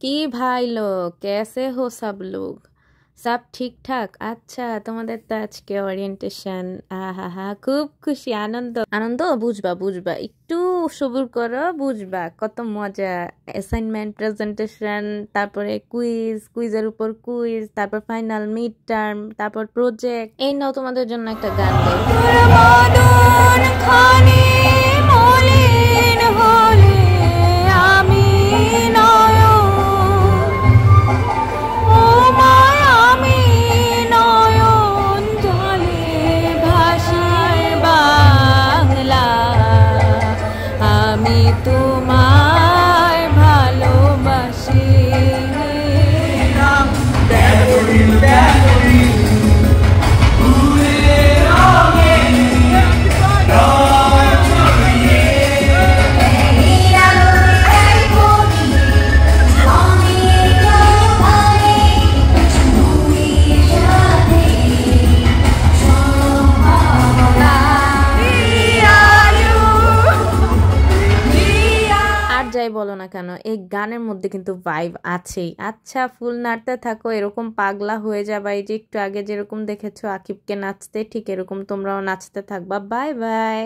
কি ভাই লোग कैसे हो सब लोग सब ठीक ठाक আচ্ছা তোমাদের তো আজকে ওরিয়েন্টেশন আহা খুব খুশি আনন্দ আনন্দ বুঝবা বুঝবা একটু সবুর করো বুঝবা কত মজা অ্যাসাইনমেন্ট প্রেজেন্টেশন তারপরে কুইজের উপর কুইজ তারপর ফাইনাল মিড টার্ম তারপর প্রজেক্ট এই নাও তোমাদের জন্য একটা গান গাই তোমায় ভালোবাসি যাই বলো না কেন এই গানের মধ্যে কিন্তু ভাইব আছেই আচ্ছা ফুল নাড়তে থাকো এরকম পাগলা হয়ে যাবা এই যে একটু আগে যেরকম দেখেছো আকিবকে নাচতে ঠিক এরকম তোমরাও নাচতে থাকবা বাই বাই।